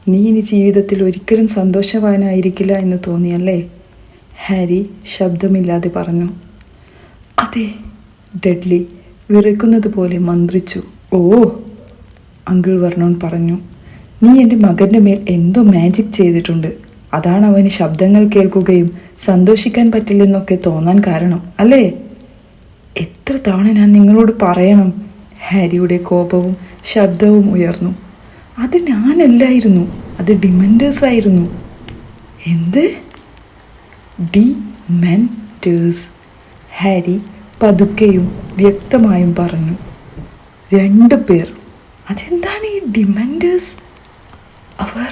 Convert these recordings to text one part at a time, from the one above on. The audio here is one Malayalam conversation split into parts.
നീ ഇനി ജീവിതത്തിൽ ഒരിക്കലും സന്തോഷവാനായിരിക്കില്ല എന്ന് തോന്നിയല്ലേ? ഹാരി ശബ്ദമില്ലാതെ പറഞ്ഞു. അതെ, ഡെഡ്ലി വിറയ്ക്കുന്നത് പോലെ മന്ത്രിച്ചു. ഓ, അങ്കിൾ വെർണോൺ പറഞ്ഞു. നീ എൻ്റെ മകൻ്റെ മേൽ എന്തോ മാജിക് ചെയ്തിട്ടുണ്ട്. അതാണ് അവന് ശബ്ദങ്ങൾ കേൾക്കുകയും സന്തോഷിക്കാൻ പറ്റില്ലെന്നൊക്കെ തോന്നാൻ കാരണം, അല്ലേ? എത്ര തവണ ഞാൻ നിങ്ങളോട് പറയണം? ഹാരിയുടെ കോപവും ശബ്ദവും ഉയർന്നു. അത് ഞാനല്ലായിരുന്നു, അത് ഡിമെൻറ്റേഴ്സ് ആയിരുന്നു. എന്ത്? ഡിമെൻറ്റേഴ്സ്, ഹാരി പതുക്കെയും വ്യക്തമായും പറഞ്ഞു. 2 പേർ. അതെന്താണ് ഈ ഡിമെൻറ്റേഴ്സ്? അവർ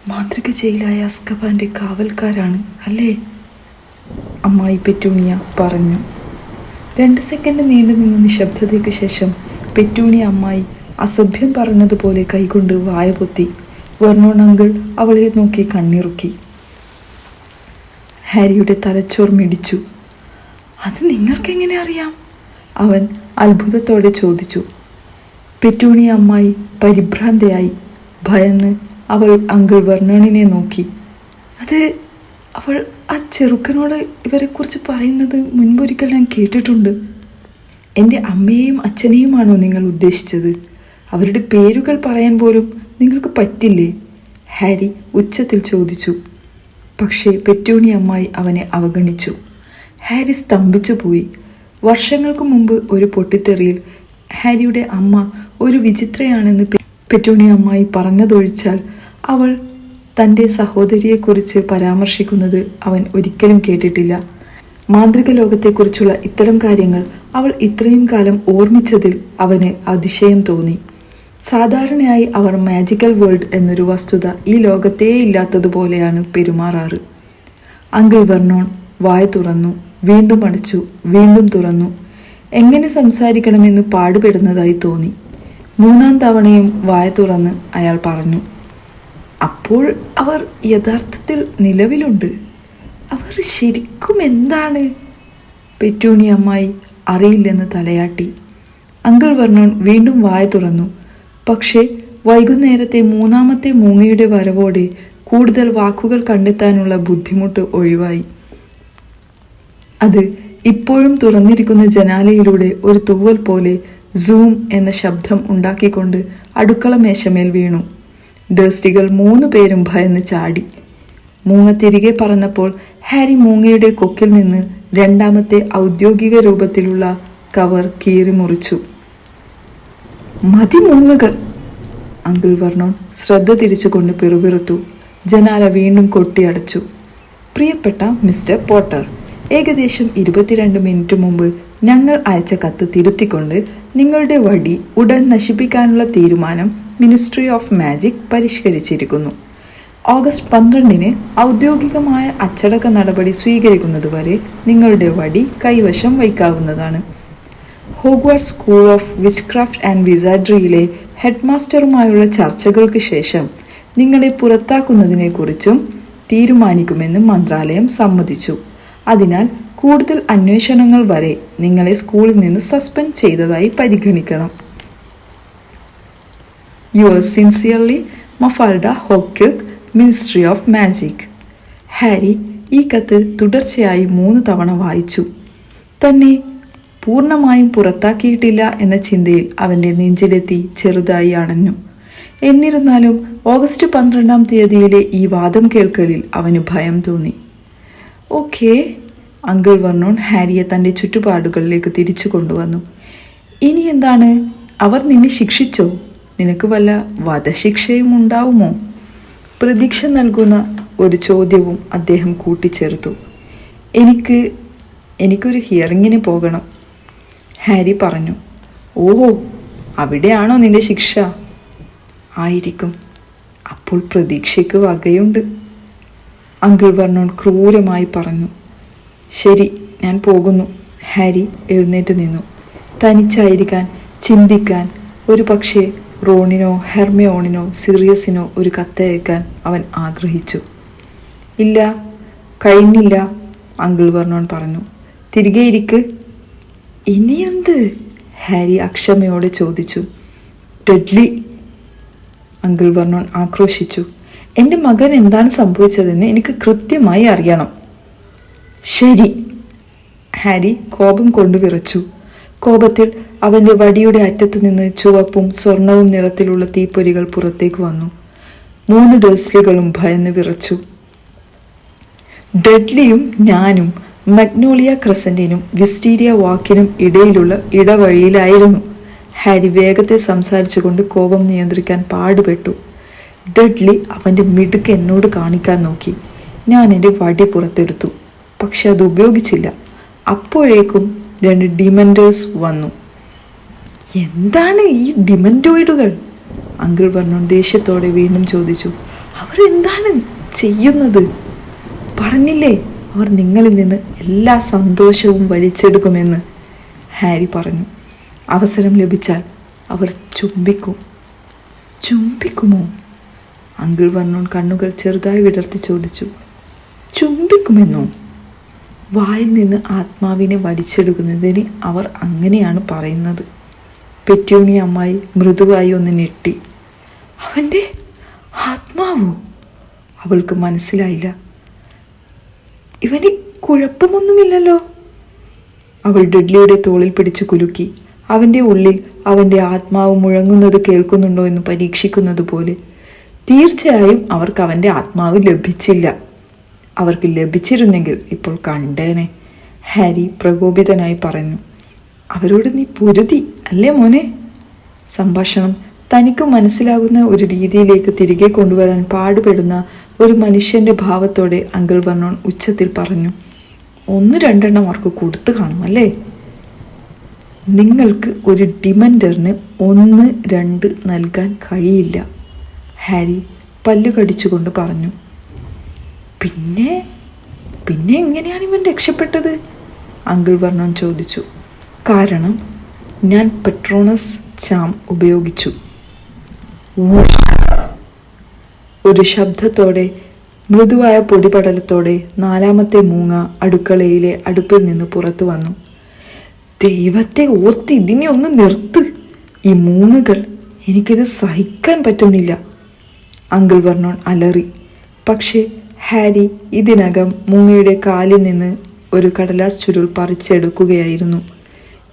മാന്ത്രിക ജയിലായ അസ്കബാൻ്റെ കാവൽക്കാരാണ്, അല്ലേ? അമ്മായി പെറ്റൂണിയ പറഞ്ഞു. 2 സെക്കൻഡ് നീണ്ടു നിന്ന നിശബ്ദതയ്ക്ക് ശേഷം പെറ്റൂണിയ അമ്മായി അസഭ്യം പറഞ്ഞതുപോലെ കൈകൊണ്ട് വായ പൊത്തി. വെർണോൺ അങ്കിൾ അവളെ നോക്കി കണ്ണിറുക്കി. ഹാരിയുടെ തലച്ചോർ മിടിച്ചു. അത് നിങ്ങൾക്കെങ്ങനെ അറിയാം? അവൻ അത്ഭുതത്തോടെ ചോദിച്ചു. പെറ്റൂണിയ അമ്മായി പരിഭ്രാന്തയായി. ഭയന്ന് അവൾ അങ്കിൾ വെർണോണിനെ നോക്കി. അത് അവൾ ആ ചെറുക്കനോട് ഇവരെക്കുറിച്ച് പറയുന്നത് മുൻപൊരിക്കൽ ഞാൻ കേട്ടിട്ടുണ്ട്. എൻ്റെ അമ്മയെയും അച്ഛനെയുമാണോ നിങ്ങൾ ഉദ്ദേശിച്ചത്? അവരുടെ പേരുകൾ പറയാൻ പോലും നിങ്ങൾക്ക് പറ്റില്ലേ? ഹാരി ഉച്ചത്തിൽ ചോദിച്ചു. പക്ഷേ പെറ്റൂണിയ അമ്മായി അവനെ അവഗണിച്ചു. ഹാരി സ്തംഭിച്ചു പോയി. വർഷങ്ങൾക്ക് മുമ്പ് ഒരു പൊട്ടിത്തെറിയിൽ ഹാരിയുടെ അമ്മ ഒരു വിചിത്രയാണെന്ന് പെറ്റൂണിയ അമ്മായി പറഞ്ഞതൊഴിച്ചാൽ അവൾ തൻ്റെ സഹോദരിയെക്കുറിച്ച് പരാമർശിക്കുന്നത് അവൻ ഒരിക്കലും കേട്ടിട്ടില്ല. മാന്ത്രിക ലോകത്തെക്കുറിച്ചുള്ള ഇത്തരം കാര്യങ്ങൾ അവൾ ഇത്രയും കാലം ഓർമ്മിച്ചതിൽ അവന് അതിശയം തോന്നി. സാധാരണയായി അവർ മാജിക്കൽ വേൾഡ് എന്നൊരു വസ്തുത ഈ ലോകത്തേ ഇല്ലാത്തതുപോലെയാണ് പെരുമാറാറ്. അങ്കിൾ വെർണോൺ വായ തുറന്നു, വീണ്ടും അടച്ചു, വീണ്ടും തുറന്നു. എങ്ങനെ സംസാരിക്കണമെന്ന് പാടുപെടുന്നതായി തോന്നി. 3-ാം തവണയും വായ തുറന്ന് അയാൾ പറഞ്ഞു. അപ്പോൾ അവർ യഥാർത്ഥത്തിൽ നിലവിലുണ്ട്. അവർ ശരിക്കും എന്താണ്? പെറ്റൂണിയ അമ്മായി അറിയില്ലെന്ന് തലയാട്ടി. അങ്കിൾ വെർണോൺ വീണ്ടും വായ തുറന്നു. പക്ഷേ വൈകുന്നേരത്തെ 3-ാമത്തെ മൂങ്ങയുടെ വരവോടെ കൂടുതൽ വാക്കുകൾ കണ്ടെത്താനുള്ള ബുദ്ധിമുട്ട് ഒഴിവായി. അത് ഇപ്പോഴും തുറന്നിരിക്കുന്ന ജനാലയിലൂടെ ഒരു തൂവൽ പോലെ സൂം എന്ന ശബ്ദം ഉണ്ടാക്കിക്കൊണ്ട് അടുക്കള മേശമേൽ വീണു. ഡേഴ്സ്ലികൾ 3 പേരും ഭയന്ന് ചാടി. മൂങ്ങ തിരികെ പറന്നപ്പോൾ ഹാരി മൂങ്ങയുടെ കൊക്കിൽ നിന്ന് 2-ാമത്തെ ഔദ്യോഗിക രൂപത്തിലുള്ള കവർ കീറി മുറിച്ചു. മതി മൂങ്ങകൾ, അങ്കിൾ വെർണോൺ ശ്രദ്ധ തിരിച്ചുകൊണ്ട് പിറുപിറുത്തു. ജനാല വീണ്ടും കൊട്ടിയടച്ചു. പ്രിയപ്പെട്ട മിസ്റ്റർ പോട്ടർ, ഏകദേശം 22 മിനിറ്റ് മുമ്പ് ഞങ്ങൾ അയച്ച കത്ത് തിരുത്തിക്കൊണ്ട് നിങ്ങളുടെ വടി ഉടൻ നശിപ്പിക്കാനുള്ള തീരുമാനം മിനിസ്ട്രി ഓഫ് മാജിക് പരിഷ്കരിച്ചിരിക്കുന്നു. ഓഗസ്റ്റ് 12-ന് ഔദ്യോഗികമായ അച്ചടക്ക നടപടി സ്വീകരിക്കുന്നതുവരെ നിങ്ങളുടെ വടി കൈവശം വയ്ക്കാവുന്നതാണ്. ഹോഗ്വാർട്സ് സ്കൂൾ ഓഫ് വിച്ച്ക്രാഫ്റ്റ് ആൻഡ് വിസാർഡറിയിലെ ഹെഡ് മാസ്റ്ററുമായുള്ള ചർച്ചകൾക്ക് ശേഷം നിങ്ങളെ പുറത്താക്കുന്നതിനെക്കുറിച്ചും തീരുമാനിക്കുമെന്ന് മന്ത്രാലയം സമ്മതിച്ചു. അതിനാൽ കൂടുതൽ അന്വേഷണങ്ങൾ വരെ നിങ്ങളെ സ്കൂളിൽ നിന്ന് സസ്പെൻഡ് ചെയ്തതായി പരിഗണിക്കണം. Yours sincerely, Mafalda Hopkirk, ministry of magic. Harry ഈ കത്ത് തുടർച്ചയായി 3 തവണ വായിച്ചു. തന്നെ പൂർണ്ണമായും പുറത്താക്കിയിട്ടില്ല എന്ന ചിന്തയിൽ അവൻ്റെ നെഞ്ചിലെത്തി ചെറുതായി അണഞ്ഞു. എന്നിരുന്നാലും ഓഗസ്റ്റ് 12-ാം തീയതിയിലെ ഈ വാദം കേൾക്കലിൽ അവന് ഭയം തോന്നി. ഓക്കേ, അങ്കിൾ വെർണോൺ ഹാരിയെ തൻ്റെ ചുറ്റുപാടുകളിലേക്ക് തിരിച്ചു കൊണ്ടുവന്നു. ഇനി എന്താണ്? അവർ നിന്നെ ശിക്ഷിച്ചോ? നിനക്ക് വല്ല വധശിക്ഷയും ഉണ്ടാവുമോ? പ്രതീക്ഷ നൽകുന്ന ഒരു ചോദ്യവും അദ്ദേഹം കൂട്ടിച്ചേർത്തു. എനിക്കൊരു ഹിയറിങ്ങിന് പോകണം, ഹാരി പറഞ്ഞു. ഓഹോ, അവിടെയാണോ നിന്റെ ശിക്ഷ? ആയിരിക്കും. അപ്പോൾ പ്രതീക്ഷയ്ക്ക് വകയുണ്ട്, അങ്കിൾ വെർണോൺ ക്രൂരമായി പറഞ്ഞു. ശരി, ഞാൻ പോകുന്നു. ഹാരി എഴുന്നേറ്റ് നിന്നു. തനിച്ചായിരിക്കാൻ, ചിന്തിക്കാൻ. ഒരു പക്ഷേ റോണിനോ ഹെർമിയോണിനോ സിറിയസിനോ ഒരു കത്തയക്കാൻ അവൻ ആഗ്രഹിച്ചു. ഇല്ല, കഴിഞ്ഞില്ല, അങ്കിൾ വെർണോൺ പറഞ്ഞു. തിരികെ ഇരിക്ക്. ഇനിയെന്ത്? ഹാരി അക്ഷമയോടെ ചോദിച്ചു. ഡെഡ്ലി, അങ്കിൾ വെർണോൺ ആക്രോശിച്ചു. എൻ്റെ മകൻ എന്താണ് സംഭവിച്ചതെന്ന് എനിക്ക് കൃത്യമായി അറിയണം. ശരി, ഹാരി കോപം കൊണ്ട് വിറച്ചു. കോപത്തിൽ അവൻ്റെ വടിയുടെ അറ്റത്ത് നിന്ന് ചുവപ്പും സ്വർണവും നിറത്തിലുള്ള തീപ്പൊരികൾ പുറത്തേക്ക് വന്നു. 3 ഡേഴ്സ്ലികളും ഭയന്ന് വിറച്ചു. ഡഡ്ലിയും ഞാനും മഗ്നോളിയ ക്രസന്റിനും വിസ്റ്റീരിയ വാക്കിനും ഇടയിലുള്ള ഇടവഴിയിലായിരുന്നു. ഹാരി വേഗത്തെ സംസാരിച്ചുകൊണ്ട് കോപം നിയന്ത്രിക്കാൻ പാടുപെട്ടു. ഡഡ്ലി അവൻ്റെ മിടുക്ക് എന്നോട് കാണിക്കാൻ നോക്കി. ഞാൻ എൻ്റെ വടി പുറത്തെടുത്തു, പക്ഷെ അത് ഉപയോഗിച്ചില്ല. അപ്പോഴേക്കും 2 ഡിമൻഡേഴ്സ് വന്നു. എന്താണ് ഈ ഡിമൻഡോയിഡുകൾ? അങ്കിൾ വെർണോൺ ദേഷ്യത്തോടെ വീണ്ടും ചോദിച്ചു. അവരെന്താണ് ചെയ്യുന്നത്? പറഞ്ഞില്ലേ, അവർ നിങ്ങളിൽ നിന്ന് എല്ലാ സന്തോഷവും വലിച്ചെടുക്കുമെന്ന്. ഹാരി പറഞ്ഞു. അവസരം ലഭിച്ചാൽ അവർ ചുംബിക്കും. ചുംബിക്കുമോ? അങ്കിൾ വെർണോൺ കണ്ണുകൾ ചെറുതായി വിടർത്തി ചോദിച്ചു. ചുംബിക്കുമെന്നോ? വായിൽ നിന്ന് ആത്മാവിനെ വലിച്ചെടുക്കുന്നതിന് അവർ അങ്ങനെയാണ് പറയുന്നത്. പെറ്റ്യൂണി അമ്മായി മൃദുവായി ഒന്ന് ഞെട്ടി. അവൻ്റെ ആത്മാവോ? അവൾക്ക് മനസ്സിലായില്ല. ഇവന് കുഴപ്പമൊന്നുമില്ലല്ലോ. അവൾ ഡഡ്ലിയുടെ തോളിൽ പിടിച്ചു കുലുക്കി. അവൻ്റെ ഉള്ളിൽ അവൻ്റെ ആത്മാവ് മുഴങ്ങുന്നത് കേൾക്കുന്നുണ്ടോ എന്ന് പരീക്ഷിക്കുന്നത് പോലെ. തീർച്ചയായും അവർക്ക് അവൻ്റെ ആത്മാവ് ലഭിച്ചില്ല. അവർക്ക് ലഭിച്ചിരുന്നെങ്കിൽ ഇപ്പോൾ കണ്ടേനെ, ഹാരി പ്രകോപിതനായി പറഞ്ഞു. അവരോട് നീ പൊരുതി അല്ലേ മോനെ? സംഭാഷണം തനിക്ക് മനസ്സിലാകുന്ന ഒരു രീതിയിലേക്ക് തിരികെ കൊണ്ടുവരാൻ പാടുപെടുന്ന ഒരു മനുഷ്യൻ്റെ ഭാവത്തോടെ അങ്കിൾ വെർണോൺ ഉച്ചത്തിൽ പറഞ്ഞു. 1-2 അവർക്ക് കൊടുത്തു കാണും അല്ലേ? നിങ്ങൾക്ക് ഒരു ഡിമൻഡറിന് 1-2 നൽകാൻ കഴിയില്ല, ഹാരി പല്ലു കടിച്ചുകൊണ്ട് പറഞ്ഞു. പിന്നെ എങ്ങനെയാണ് ഇവൻ രക്ഷപ്പെട്ടത്? അങ്കിൾ വെർണോൺ ചോദിച്ചു. കാരണം ഞാൻ പെട്രോണസ് ചാം ഉപയോഗിച്ചു. ഒരു ശബ്ദത്തോടെ, മൃദുവായ പൊടിപടലത്തോടെ 4ാമത്തെ മൂങ്ങ അടുക്കളയിലെ അടുപ്പിൽ നിന്ന് പുറത്തു വന്നു. ദൈവത്തെ ഓർത്ത് ഇതിനെ ഒന്ന് നിർത്ത്, ഈ മൂങ്ങകൾ, എനിക്കിത് സഹിക്കാൻ പറ്റുന്നില്ല, അങ്കിൾ വെർണോൺ അലറി. പക്ഷേ ഹാരി ഇതിനകം മൂങ്ങയുടെ കാലിൽ നിന്ന് ഒരു കടലാസ് ചുരുൾ പറിച്ചെടുക്കുകയായിരുന്നു.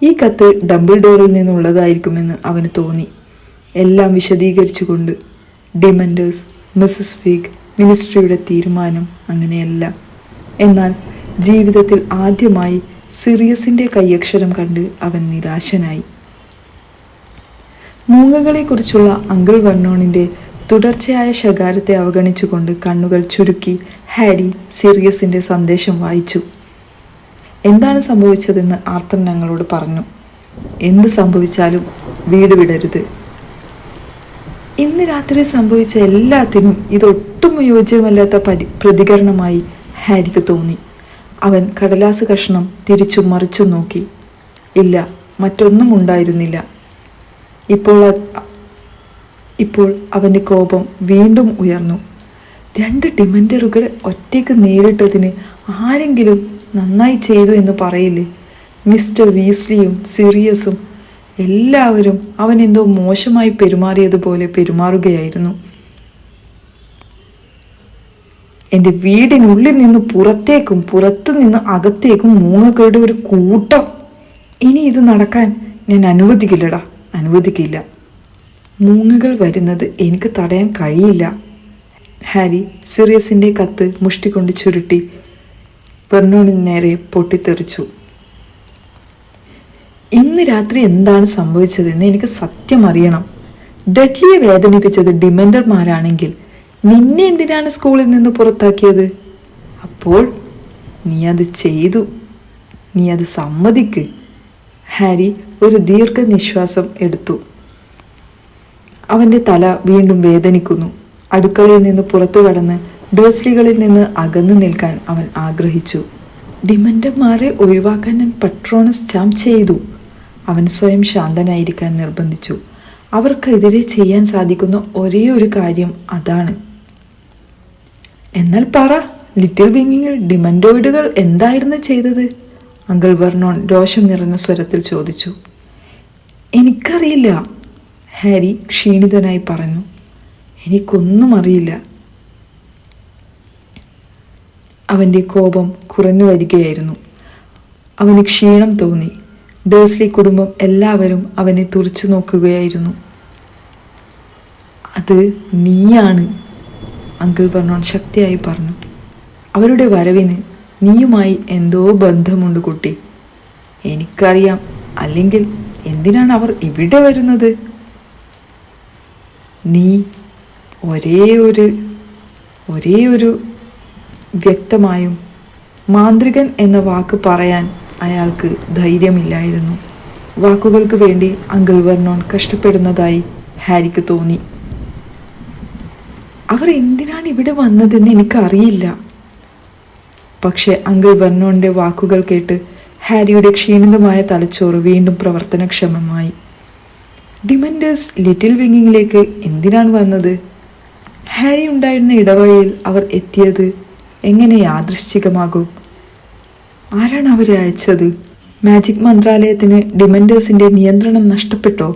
ഈ കത്ത് ഡംബിൾഡോറിൽ നിന്നുള്ളതായിരിക്കുമെന്ന് അവന് തോന്നി. എല്ലാം വിശദീകരിച്ചുകൊണ്ട്. ഡിമൻഡേഴ്സ്, മിസ്സസ് ഫിഗ്, മിനിസ്ട്രിയുടെ തീരുമാനം, അങ്ങനെയെല്ലാം. എന്നാൽ ജീവിതത്തിൽ ആദ്യമായി സിറിയസിൻ്റെ കയ്യക്ഷരം കണ്ട് അവൻ നിരാശനായി. മൂങ്ങകളെക്കുറിച്ചുള്ള അങ്കിൾ വെർണോണിൻ്റെ തുടർച്ചയായ ശകാരത്തെ അവഗണിച്ചുകൊണ്ട് കണ്ണുകൾ ചുരുക്കി ഹാരി സിറിയസിൻ്റെ സന്ദേശം വായിച്ചു. എന്താണ് സംഭവിച്ചതെന്ന് ആർത്തർ ഞങ്ങളോട് പറഞ്ഞു. എന്ത് സംഭവിച്ചാലും വീട് വിടരുത്. ഇന്ന് രാത്രി സംഭവിച്ച എല്ലാത്തിനും ഇതൊട്ടും യോജ്യമല്ലാത്ത പ്രതികരണമായി ഹാരിക്ക് തോന്നി. അവൻ കടലാസ് കഷ്ണം തിരിച്ചും മറിച്ചും നോക്കി. ഇല്ല, മറ്റൊന്നും ഉണ്ടായിരുന്നില്ല. ഇപ്പോൾ അവൻ്റെ കോപം വീണ്ടും ഉയർന്നു. 2 ഡിമൻഡറുകളെ ഒറ്റയ്ക്ക് നേരിട്ടതിന് ആരെങ്കിലും നന്നായി ചെയ്തു എന്ന് പറയില്ലേ? മിസ്റ്റർ വീസ്ലിയും സിറിയസും എല്ലാവരും അവൻ എന്തോ മോശമായി പെരുമാറിയതുപോലെ പെരുമാറുകയായിരുന്നു. എൻ്റെ വീടിനുള്ളിൽ നിന്ന് പുറത്തേക്കും പുറത്തു നിന്ന് അകത്തേക്കും മൂങ്ങകളുടെ ഒരു കൂട്ടം. ഇനി ഇത് നടക്കാൻ ഞാൻ അനുവദിക്കില്ലടാ, അനുവദിക്കില്ല. മൂങ്ങകൾ വരുന്നത് എനിക്ക് തടയാൻ കഴിയില്ല. ഹാരി സിറിയസിൻ്റെ കത്ത് മുഷ്ടികൊണ്ട് ചുരുട്ടി വെർണോണിന് നേരെ പൊട്ടിത്തെറിച്ചു. ഇന്ന് രാത്രി എന്താണ് സംഭവിച്ചതെന്ന് എനിക്ക് സത്യം അറിയണം. ഡഡ്ലിയെ വേദനിപ്പിച്ചത് ഡിമൻഡർമാരാണെങ്കിൽ നിന്നെ എന്തിനാണ് സ്കൂളിൽ നിന്ന് പുറത്താക്കിയത്? അപ്പോൾ നീ അത് ചെയ്തു, നീ അത് സമ്മതിക്ക്. ഹാരി ഒരു ദീർഘനിശ്വാസം എടുത്തു. അവൻ്റെ തല വീണ്ടും വേദനിക്കുന്നു. അടുക്കളയിൽ നിന്ന് പുറത്തു കടന്ന് ഡേഴ്സ്ലികളിൽ നിന്ന് അകന്നു നിൽക്കാൻ അവൻ ആഗ്രഹിച്ചു. ഡിമൻഡർമാരെ ഒഴിവാക്കാൻ ഞാൻ പട്രോണസ് ചാം ചെയ്തു. അവൻ സ്വയം ശാന്തനായിരിക്കാൻ നിർബന്ധിച്ചു. അവർക്കെതിരെ ചെയ്യാൻ സാധിക്കുന്ന ഒരേ ഒരു കാര്യം അതാണ്. എന്നാൽ പറ, ലിറ്റിൽ വിങ്ങിൽ ഡിമൻഡോയിഡുകൾ എന്തായിരുന്നു ചെയ്തത്? അങ്കിൾ വെർണോൺ രോഷം നിറഞ്ഞ സ്വരത്തിൽ ചോദിച്ചു. എനിക്കറിയില്ല, ഹാരി ക്ഷീണിതനായി പറഞ്ഞു. എനിക്കൊന്നും അറിയില്ല. അവൻ്റെ കോപം കുറഞ്ഞു വരികയായിരുന്നു. അവന് ക്ഷീണം തോന്നി. ഡേഴ്സ്ലി കുടുംബം എല്ലാവരും അവനെ തുറിച്ചു നോക്കുകയായിരുന്നു. അത് നീയാണ്, അങ്കിൾ വെർണോൺ ശക്തിയായി പറഞ്ഞു. അവരുടെ വരവിന് നീയുമായി എന്തോ ബന്ധമുണ്ട് കുട്ടി. എനിക്കറിയാം, അല്ലെങ്കിൽ എന്തിനാണ് അവർ ഇവിടെ വരുന്നത്? നീ ഒരേ ഒരു വ്യക്തമായും മാന്ത്രികൻ എന്ന വാക്ക് പറയാൻ അയാൾക്ക് ധൈര്യമില്ലായിരുന്നു. വാക്കുകൾക്ക് വേണ്ടി അങ്കിൾ വെർണോൺ കഷ്ടപ്പെടുന്നതായി ഹാരിക്ക് തോന്നി. അവർ എന്തിനാണ് ഇവിടെ വന്നതെന്ന് എനിക്കറിയില്ല. പക്ഷെ അങ്കിൾ വെർണോണിൻ്റെ വാക്കുകൾ കേട്ട് ഹാരിയുടെ ക്ഷീണിതമായ തലച്ചോറ് വീണ്ടും പ്രവർത്തനക്ഷമമായി. ഡിമൻഡേഴ്സ് ലിറ്റിൽ വിങ്ങിങ്ങിലേക്ക് എന്തിനാണ് വന്നത്? ഹാരി ഉണ്ടായിരുന്ന ഇടവഴിയിൽ അവർ എത്തിയത് എങ്ങനെ യാദൃശ്ചികമാകും? ആരാണ് അവരെ അയച്ചത്? മാജിക് മന്ത്രാലയത്തിന് ഡിമൻഡേഴ്സിൻ്റെ നിയന്ത്രണം നഷ്ടപ്പെട്ടോ?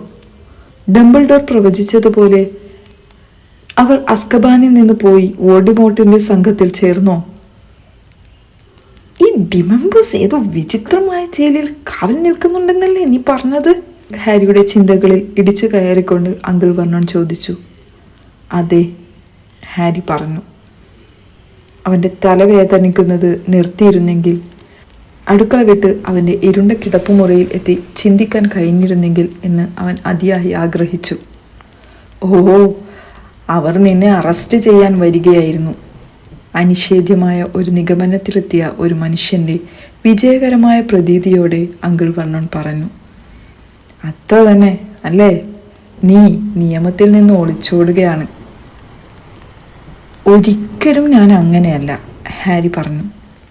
ഡംബിൾഡോർ പ്രവചിച്ചതുപോലെ അവർ അസ്കബാനിൽ നിന്ന് പോയി വോൾഡെമോർട്ടിൻ്റെ സംഘത്തിൽ ചേർന്നോ? ഈ ഡിമംബേഴ്സ് ഏതോ വിചിത്രമായ ജയിലിൽ കാവൽ നിൽക്കുന്നുണ്ടെന്നല്ലേ നീ പറഞ്ഞത്? ഹാരിയുടെ ചിന്തകളിൽ ഇടിച്ചു കയറിക്കൊണ്ട് അങ്കിൾ വെർണോൺ ചോദിച്ചു. അതെ, ഹാരി പറഞ്ഞു. അവൻ്റെ തലവേദനിക്കുന്നത് നിർത്തിയിരുന്നെങ്കിൽ, അടുക്കള വിട്ട് അവൻ്റെ ഇരുണ്ട കിടപ്പുമുറിയിൽ എത്തി ചിന്തിക്കാൻ കഴിഞ്ഞിരുന്നെങ്കിൽ എന്ന് അവൻ അതിയായി ആഗ്രഹിച്ചു. ഓ, അവർ നിന്നെ അറസ്റ്റ് ചെയ്യാൻ വരികയായിരുന്നു. അനിഷേധ്യമായ ഒരു നിഗമനത്തിലെത്തിയ ഒരു മനുഷ്യൻ്റെ വിജയകരമായ പ്രതീതിയോടെ അങ്കിൾ വെർണോൺ പറഞ്ഞു. അത്ര തന്നെ അല്ലേ? നീ നിയമത്തിൽ നിന്ന് ഒളിച്ചോടുകയാണ്. ഒരിക്കലും ഞാൻ അങ്ങനെയല്ല, ഹാരി പറഞ്ഞു.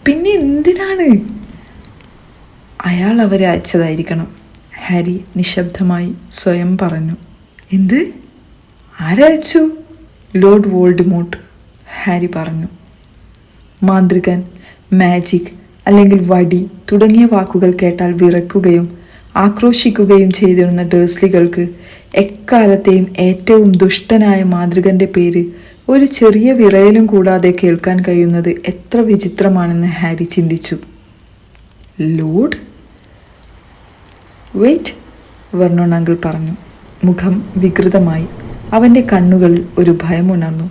പിന്നെ എന്തിനാണ്? അയാൾ അവരെ അയച്ചതായിരിക്കണം, ഹാരി നിശബ്ദമായി സ്വയം പറഞ്ഞു. എന്ത്? ആരയച്ചു? ലോർഡ് വോൾഡെമോർട്ട്, ഹാരി പറഞ്ഞു. മാന്ത്രികൻ, മാജിക് അല്ലെങ്കിൽ വടി തുടങ്ങിയ വാക്കുകൾ കേട്ടാൽ വിറയ്ക്കുകയും ആക്രോശിക്കുകയും ചെയ്തിരുന്ന ഡേഴ്സ്ലികൾക്ക് എക്കാലത്തെയും ഏറ്റവും ദുഷ്ടനായ മാന്ത്രികൻ്റെ പേര് ഒരു ചെറിയ വിറയലും കൂടാതെ കേൾക്കാൻ കഴിയുന്നത് എത്ര വിചിത്രമാണെന്ന് ഹാരി ചിന്തിച്ചു. ലോർഡ്? വെയിറ്റ്, വെർണോൺ അങ്കിൾ പറഞ്ഞു. മുഖം വികൃതമായി. അവൻ്റെ കണ്ണുകളിൽ ഒരു ഭയമുണർന്നു.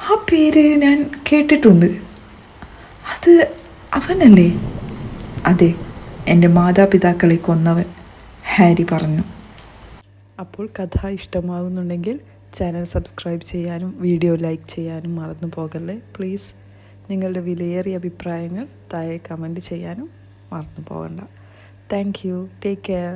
ആ പേര് ഞാൻ കേട്ടിട്ടുണ്ട്. അത് അവനല്ലേ? അതെ, എൻ്റെ മാതാപിതാക്കളെ കൊന്നവൻ, ഹാരി പറഞ്ഞു. അപ്പോൾ കഥ ഇഷ്ടമാകുന്നുണ്ടെങ്കിൽ ചാനൽ സബ്സ്ക്രൈബ് ചെയ്യാനും വീഡിയോ ലൈക്ക് ചെയ്യാനും മറന്നു പോകല്ലേ പ്ലീസ്. നിങ്ങളുടെ വിലയേറിയ അഭിപ്രായങ്ങൾ താഴെ കമൻറ്റ് ചെയ്യാനും മറന്നു പോകണ്ട. Thank you. Take care.